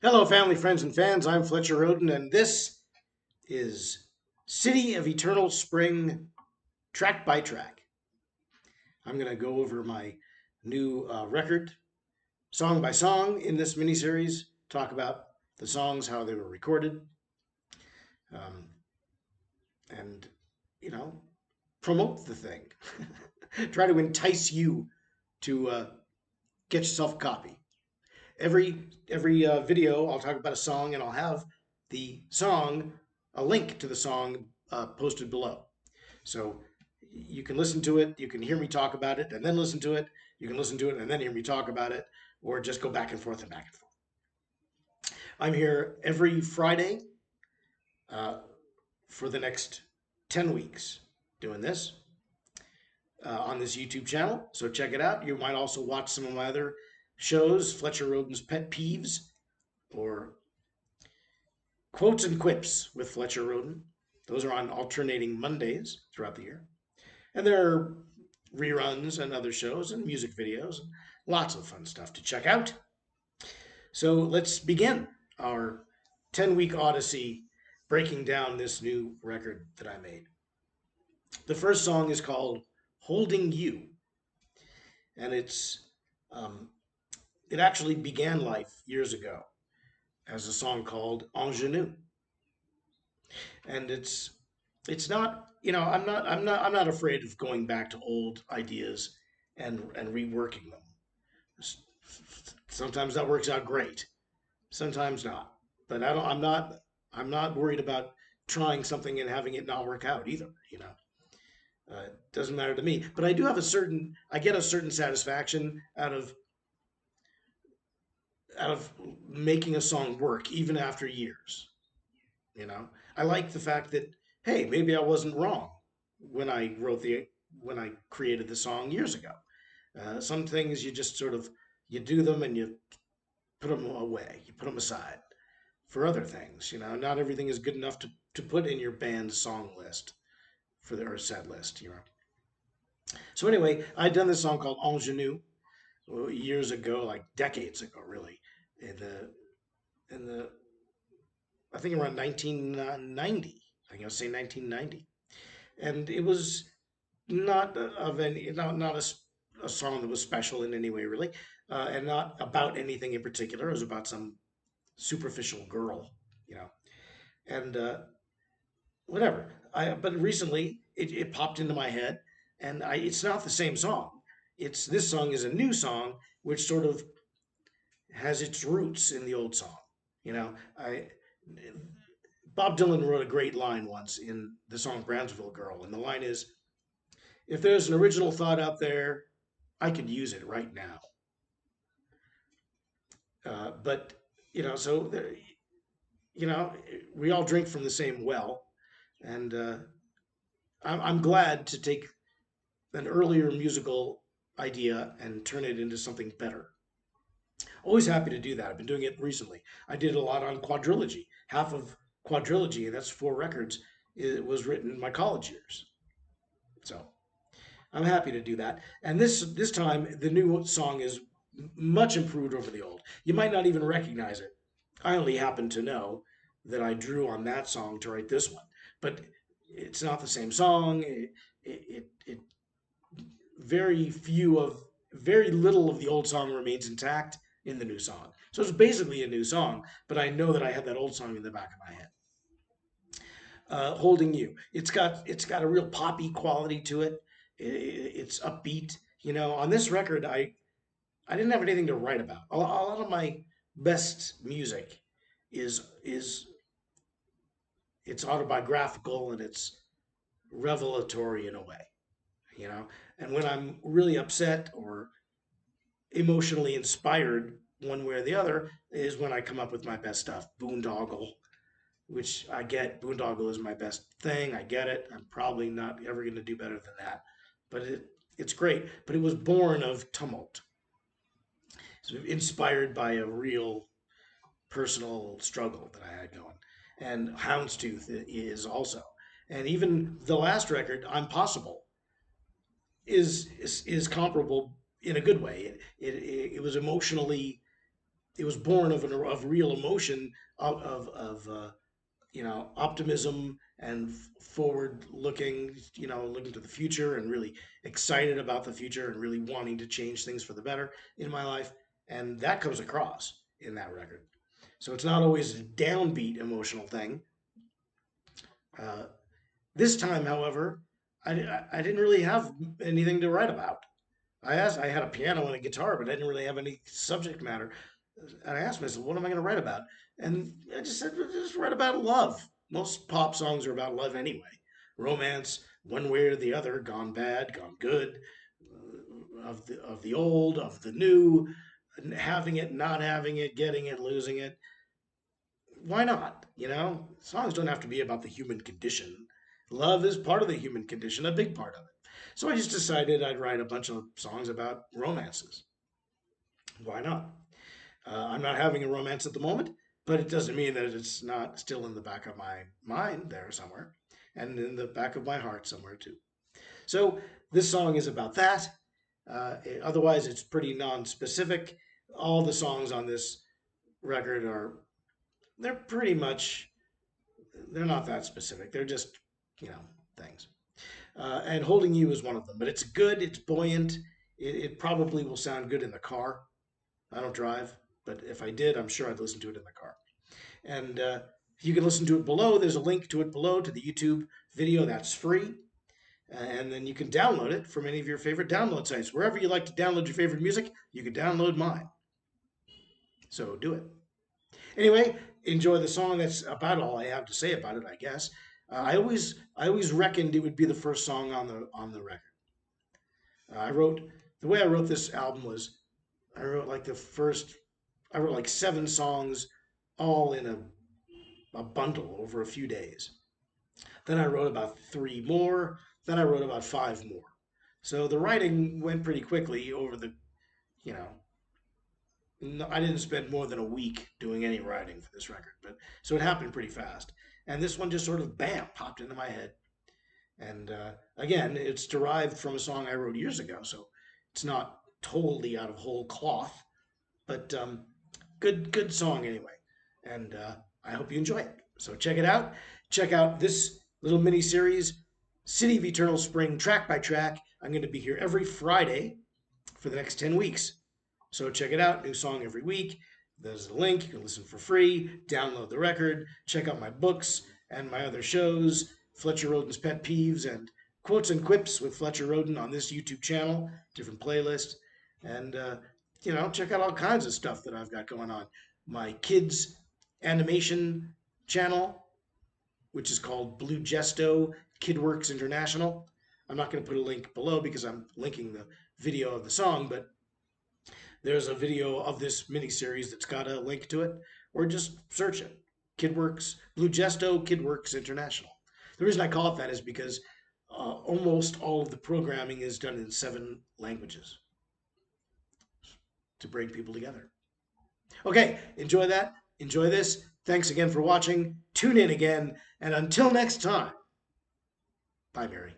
Hello, family, friends, and fans. I'm Fletcher Rhoden, and this is City of Eternal Spring, track by track. I'm going to go over my new record, song by song, in this miniseries, talk about the songs, how they were recorded, um, and, you know, promote the thing. Try to entice you to get yourself a copy. Every video, I'll talk about a song, and I'll have the song, a link to the song posted below. So you can listen to it, you can hear me talk about it, and then listen to it. You can listen to it and then hear me talk about it, or just go back and forth and back and forth. I'm here every Friday uh, for the next 10 weeks doing this on this YouTube channel. So check it out. You might also watch some of my other shows, Fletcher Rhoden's Pet Peeves, or Quotes and Quips with Fletcher Rhoden. Those are on alternating Mondays throughout the year. And there are reruns and other shows and music videos and lots of fun stuff to check out. So let's begin our 10-week odyssey breaking down this new record that I made. The first song is called Holding You, and um, it actually began life years ago as a song called Ingenue. And it's not, I'm not afraid of going back to old ideas and reworking them. Sometimes that works out great, sometimes not. But I'm not worried about trying something and having it not work out either. It doesn't matter to me. But I get a certain satisfaction out of making a song work even after years. You know, I like the fact that, hey, maybe I wasn't wrong when I wrote the when I created the song years ago. Some things you just sort of you do them and you put them away, you put them aside for other things. Not everything is good enough to put in your band's song list for their set list. So anyway, I'd done this song called Ingenue years ago, like decades ago, really, in the I think around 1990. I think I was saying 1990, and it was not of any not a song that was special in any way really, and not about anything in particular. It was about some superficial girl, you know, and whatever. But recently it popped into my head, and it's not the same song. This song is a new song which sort of has its roots in the old song. You know, I Bob Dylan wrote a great line once in the song Brownsville Girl, and the line is, "If there's an original thought out there, I could use it right now." But so there, you know, we all drink from the same well, and I'm glad to take an earlier musical idea and turn it into something better. Always happy to do that. I've been doing it recently. I did a lot on quadrilogy. Half of quadrilogy, and that's 4 records, it was written in my college years. So I'm happy to do that. And this time, the new song is much improved over the old. You might not even recognize it. I only happen to know that I drew on that song to write this one, but it's not the same song. It very little of the old song remains intact in the new song. So it's basically a new song, but I know that I have that old song in the back of my head. Holding You. It's got a real poppy quality to it. It's upbeat. On this record, I didn't have anything to write about. A lot of my best music is it's autobiographical and it's revelatory in a way. You know, and when I'm really upset or emotionally inspired, one way or the other, is when I come up with my best stuff. Boondoggle, which I get. Boondoggle is my best thing. I get it. I'm probably not ever going to do better than that, but it's great. But it was born of tumult. It's inspired by a real personal struggle that I had going. And Houndstooth is also. And even the last record, I'm Possible, is comparable in a good way. It was emotionally it was born of real emotion, of optimism and forward looking, looking to the future and really excited about the future and really wanting to change things for the better in my life. And that comes across in that record. So it's not always a downbeat emotional thing. Uh, this time, however, I didn't really have anything to write about. I had a piano and a guitar, but I didn't really have any subject matter. And I asked myself, what am I going to write about? And I just said, just write about love. Most pop songs are about love anyway. Romance, one way or the other, gone bad, gone good, of the old, of the new, having it, not having it, getting it, losing it. Why not? Songs don't have to be about the human condition. Love is part of the human condition, a big part of it. So I just decided I'd write a bunch of songs about romances. Why not? I'm not having a romance at the moment, but it doesn't mean that it's not still in the back of my mind there somewhere, and in the back of my heart somewhere too. So this song is about that. Otherwise, it's pretty non-specific. All the songs on this record they're pretty much they're not that specific. They're just things. And Holding You is one of them. But it's good. It's buoyant. It probably will sound good in the car. I don't drive, but if I did, I'm sure I'd listen to it in the car. And you can listen to it below. There's a link to it below to the YouTube video. That's free. And then you can download it from any of your favorite download sites. Wherever you like to download your favorite music, you can download mine. So do it. Anyway, enjoy the song. That's about all I have to say about it, I guess. I always reckoned it would be the first song on the record. I wrote the way I wrote this album was I wrote like the first I wrote like 7 songs all in a bundle over a few days. Then I wrote about 3 more. Then I wrote about 5 more. So the writing went pretty quickly over you know, I didn't spend more than a week doing any writing for this record, but so it happened pretty fast. And this one just sort of bam popped into my head. And again, it's derived from a song I wrote years ago, so it's not totally out of whole cloth, but good song anyway. And I hope you enjoy it. So check it out. Check out this little mini series, City of Eternal Spring, track by track. I'm going to be here every Friday for the next 10 weeks. So check it out. New song every week. There's a link. You can listen for free, download the record, check out my books and my other shows, Fletcher Rhoden's Pet Peeves and Quotes and Quips with Fletcher Rhoden on this YouTube channel, different playlists. And, check out all kinds of stuff that I've got going on. My kids' animation channel, which is called Blue Gesto Kidworks International. I'm not going to put a link below because I'm linking the video of the song, but there's a video of this miniseries that's got a link to it, or just search it. Kidworks, Blue Gesto Kidworks International. The reason I call it that is because almost all of the programming is done in 7 languages to bring people together. Okay, enjoy that. Enjoy this. Thanks again for watching. Tune in again. And until next time, bye, Mary.